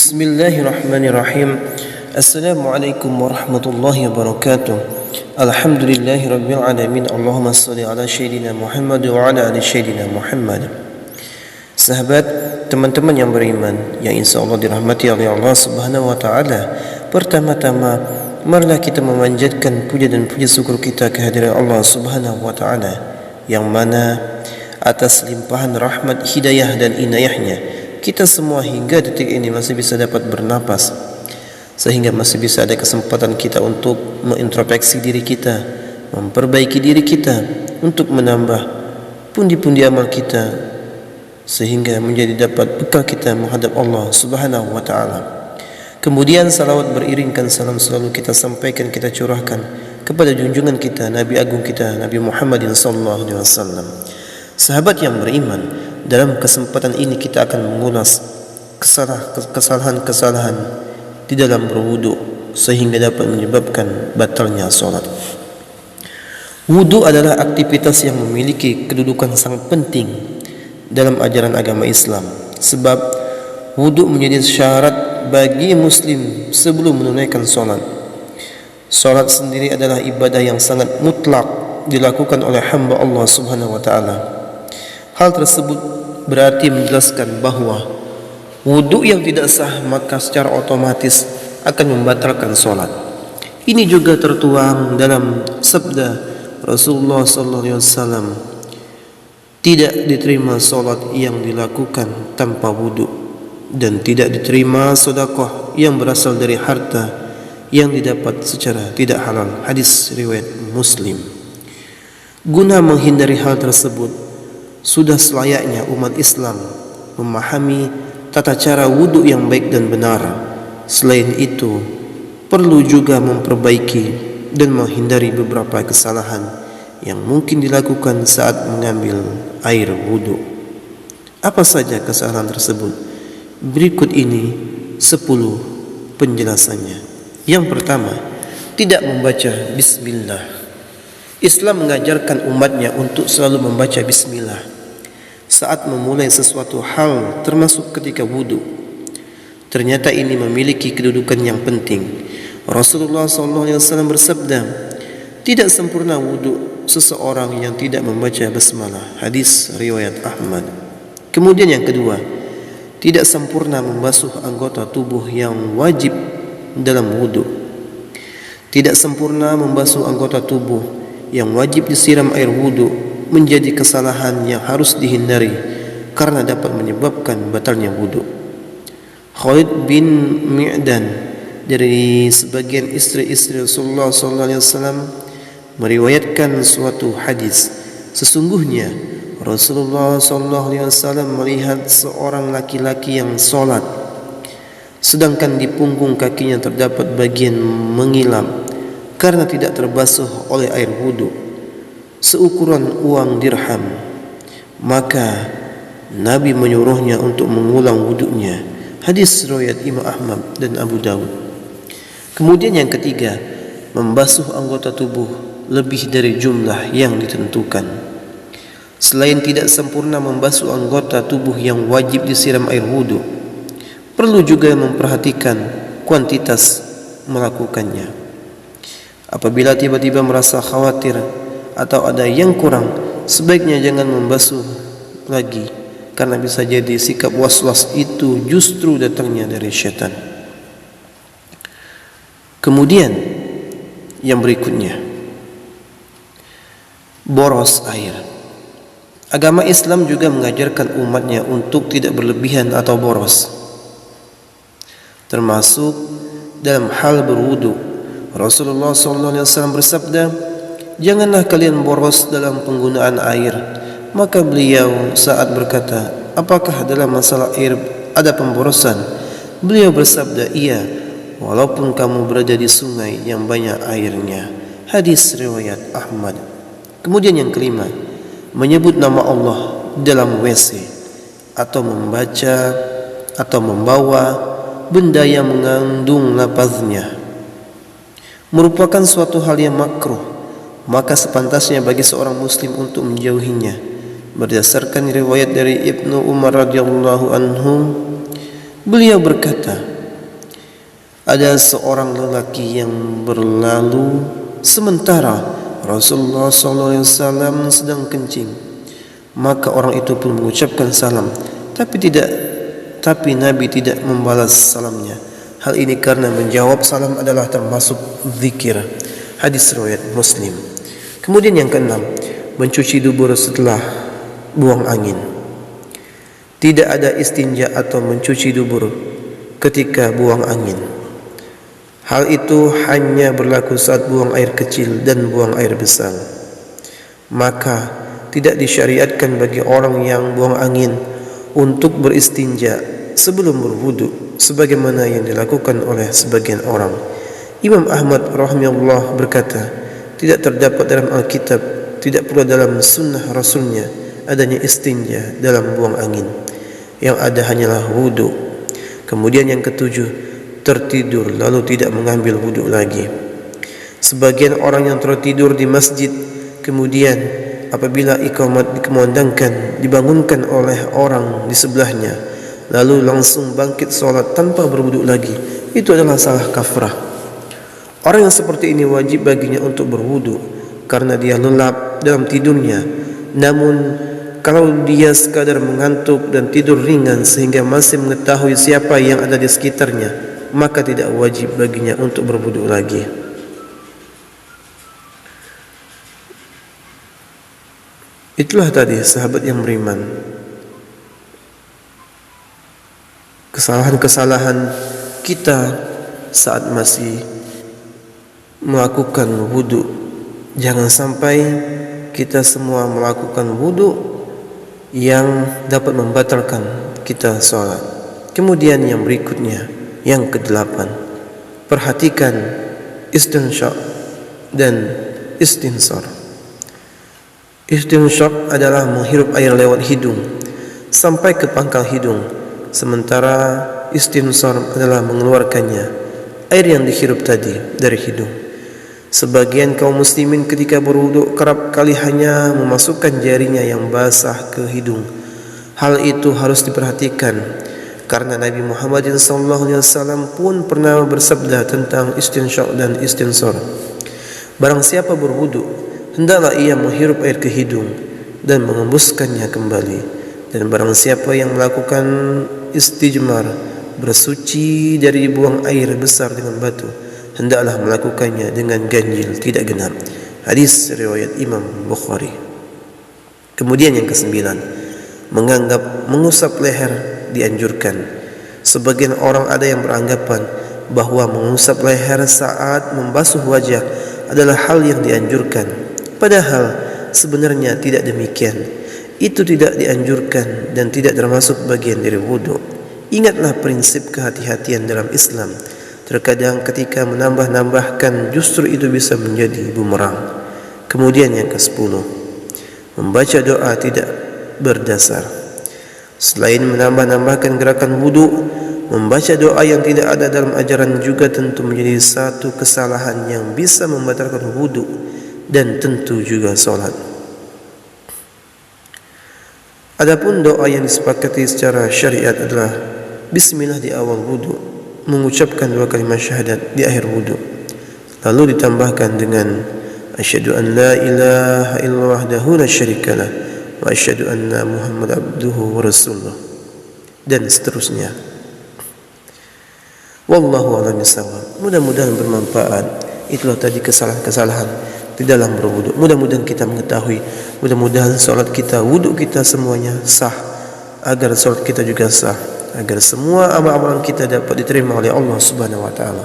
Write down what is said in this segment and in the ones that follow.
Bismillahirrahmanirrahim. Assalamualaikum warahmatullahi wabarakatuh. Alhamdulillahi rabbil alamin. Allahumma salli ala sayyidina Muhammad wa ala ali sayyidina Muhammad. Sahabat, teman-teman yang beriman yang insyaallah dirahmati oleh Allah Subhanahu wa taala. Pertama-tama marilah kita memanjatkan puja dan puji syukur kita kehadiran Allah Subhanahu wa taala yang mana atas limpahan rahmat, hidayah dan inayahnya kita semua hingga detik ini masih bisa dapat bernapas, sehingga masih bisa ada kesempatan kita untuk mengintrospeksi diri kita, memperbaiki diri kita, untuk menambah pundi-pundi amal kita, sehingga menjadi dapat bekal kita menghadap Allah Subhanahu wa taala. Kemudian salawat beriringkan salam selalu kita sampaikan, kita curahkan kepada junjungan kita, Nabi agung kita, Nabi Muhammadin sallallahu alaihi wasallam. Sahabat yang beriman, dalam kesempatan ini kita akan mengulas kesalahan-kesalahan di dalam berwudu sehingga dapat menyebabkan batalnya solat. Wudu adalah aktivitas yang memiliki kedudukan sangat penting dalam ajaran agama Islam, sebab wudu menjadi syarat bagi muslim sebelum menunaikan solat. Solat sendiri adalah ibadah yang sangat mutlak dilakukan oleh hamba Allah Subhanahu wa taala. Hal tersebut berarti menjelaskan bahawa wudu yang tidak sah maka secara otomatis akan membatalkan solat. Ini juga tertuang dalam sabda Rasulullah sallallahu alaihi wasallam, tidak diterima solat yang dilakukan tanpa wudu, dan tidak diterima sedekah yang berasal dari harta yang didapat secara tidak halal. Hadis riwayat Muslim. Guna menghindari hal tersebut, sudah selayaknya umat Islam memahami tata cara wudu yang baik dan benar. Selain itu, perlu juga memperbaiki dan menghindari beberapa kesalahan yang mungkin dilakukan saat mengambil air wudu. Apa saja kesalahan tersebut? Berikut ini 10 penjelasannya. Yang pertama, tidak membaca bismillah. Islam mengajarkan umatnya untuk selalu membaca bismillah saat memulai sesuatu hal, termasuk ketika wudu. Ternyata ini memiliki kedudukan yang penting. Rasulullah SAW bersabda, tidak sempurna wudu seseorang yang tidak membaca basmalah. Hadis riwayat Ahmad. Kemudian yang kedua, tidak sempurna membasuh anggota tubuh yang wajib dalam wudu. Tidak sempurna membasuh anggota tubuh yang wajib disiram air wudu menjadi kesalahan yang harus dihindari karena dapat menyebabkan batalnya wudu. Khalid bin Mi'dan dari sebagian istri-istri Rasulullah SAW meriwayatkan suatu hadis. Sesungguhnya Rasulullah SAW melihat seorang laki-laki yang solat, sedangkan di punggung kakinya terdapat bagian mengilam karena tidak terbasuh oleh air wudu seukuran uang dirham. Maka Nabi menyuruhnya untuk mengulang wudunya. Hadis riwayat Imam Ahmad dan Abu Dawud. Kemudian yang ketiga, membasuh anggota tubuh lebih dari jumlah yang ditentukan. Selain tidak sempurna membasuh anggota tubuh yang wajib disiram air wudu, perlu juga memperhatikan kuantitas melakukannya. Apabila tiba-tiba merasa khawatir atau ada yang kurang, sebaiknya jangan membasuh lagi, karena bisa jadi sikap was-was itu justru datangnya dari syaitan. Kemudian yang berikutnya, boros air. Agama Islam juga mengajarkan umatnya untuk tidak berlebihan atau boros, termasuk dalam hal berwudu. Rasulullah SAW bersabda, janganlah kalian boros dalam penggunaan air. Maka beliau saat berkata, apakah dalam masalah air ada pemborosan? Beliau bersabda, iya, walaupun kamu berada di sungai yang banyak airnya. Hadis riwayat Ahmad. Kemudian yang kelima, menyebut nama Allah dalam WC atau membaca atau membawa benda yang mengandung lafaznya merupakan suatu hal yang makruh, maka sepantasnya bagi seorang muslim untuk menjauhinya. Berdasarkan riwayat dari Ibnu Umar radhiyallahu anhu, beliau berkata, ada seorang lelaki yang berlalu sementara Rasulullah SAW sedang kencing. Maka orang itu pun mengucapkan salam, tapi Nabi tidak membalas salamnya. Hal ini karena menjawab salam adalah termasuk zikir. Hadis riwayat Muslim. Kemudian yang keenam, mencuci dubur setelah buang angin. Tidak ada istinja atau mencuci dubur ketika buang angin. Hal itu hanya berlaku saat buang air kecil dan buang air besar. Maka tidak disyariatkan bagi orang yang buang angin untuk beristinja sebelum berwudu, sebagaimana yang dilakukan oleh sebagian orang. Imam Ahmad rahimahullah berkata, tidak terdapat dalam Alkitab, tidak pula dalam sunnah Rasulnya adanya istinja dalam buang angin. Yang ada hanyalah wudu. Kemudian yang ketujuh, tertidur lalu tidak mengambil wudu lagi. Sebagian orang yang tertidur di masjid, kemudian apabila iqamat dikumandangkan, dibangunkan oleh orang di sebelahnya, lalu langsung bangkit solat tanpa berwudu lagi, itu adalah salah kafrah. Orang yang seperti ini wajib baginya untuk berwudu karena dia lelap dalam tidurnya. Namun kalau dia sekadar mengantuk dan tidur ringan sehingga masih mengetahui siapa yang ada di sekitarnya, maka tidak wajib baginya untuk berwudu lagi. Itulah tadi sahabat yang beriman, kesalahan-kesalahan kita saat masih melakukan wudu. Jangan sampai kita semua melakukan wudu yang dapat membatalkan kita sholat. Kemudian yang berikutnya, yang kedelapan, perhatikan istinsyaq dan istinsar. Istinsyaq adalah menghirup air lewat hidung sampai ke pangkal hidung, sementara istinsar adalah mengeluarkannya, air yang dihirup tadi dari hidung. Sebagian kaum muslimin ketika berwudu kerap kali hanya memasukkan jarinya yang basah ke hidung. Hal itu harus diperhatikan karena Nabi Muhammad SAW pun pernah bersabda tentang istinsyaq dan istinsar. Barang siapa berwudu, hendaklah ia menghirup air ke hidung dan mengembuskannya kembali. Dan barang siapa yang melakukan istijmar, bersuci dari buang air besar dengan batu, hendaklah melakukannya dengan ganjil tidak genap. Hadis riwayat Imam Bukhari. Kemudian yang kesembilan, menganggap mengusap leher dianjurkan. Sebagian orang ada yang beranggapan bahwa mengusap leher saat membasuh wajah adalah hal yang dianjurkan. Padahal sebenarnya tidak demikian. Itu tidak dianjurkan dan tidak termasuk bagian dari wudu. Ingatlah prinsip kehati-hatian dalam Islam. Terkadang ketika menambah-nambahkan justru itu bisa menjadi bumerang. Kemudian yang ke-10, membaca doa tidak berdasar. Selain menambah-nambahkan gerakan wudu, membaca doa yang tidak ada dalam ajaran juga tentu menjadi satu kesalahan yang bisa membatalkan wudu dan tentu juga solat. Adapun doa yang disepakati secara syariat adalah bismillah di awal wudu, mengucapkan 2 kalimat syahadat di akhir wudu, lalu ditambahkan dengan asyhadu an la ilaha illallah wahdahu la syarikalah wa asyhadu anna Muhammad abduhu wa rasuluh, dan seterusnya. Wallahu a'lam bishawab. Mudah-mudahan bermanfaat. Itulah tadi kesalahan-kesalahan di dalam berwudu. Mudah-mudahan kita mengetahui, mudah-mudahan salat kita, wudu kita semuanya sah, agar salat kita juga sah, agar semua amal-amalan kita dapat diterima oleh Allah Subhanahu wa taala.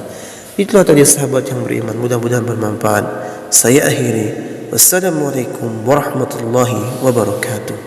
Itulah tadi sahabat yang beriman, mudah-mudahan bermanfaat. Saya akhiri. Wassalamualaikum warahmatullahi wabarakatuh.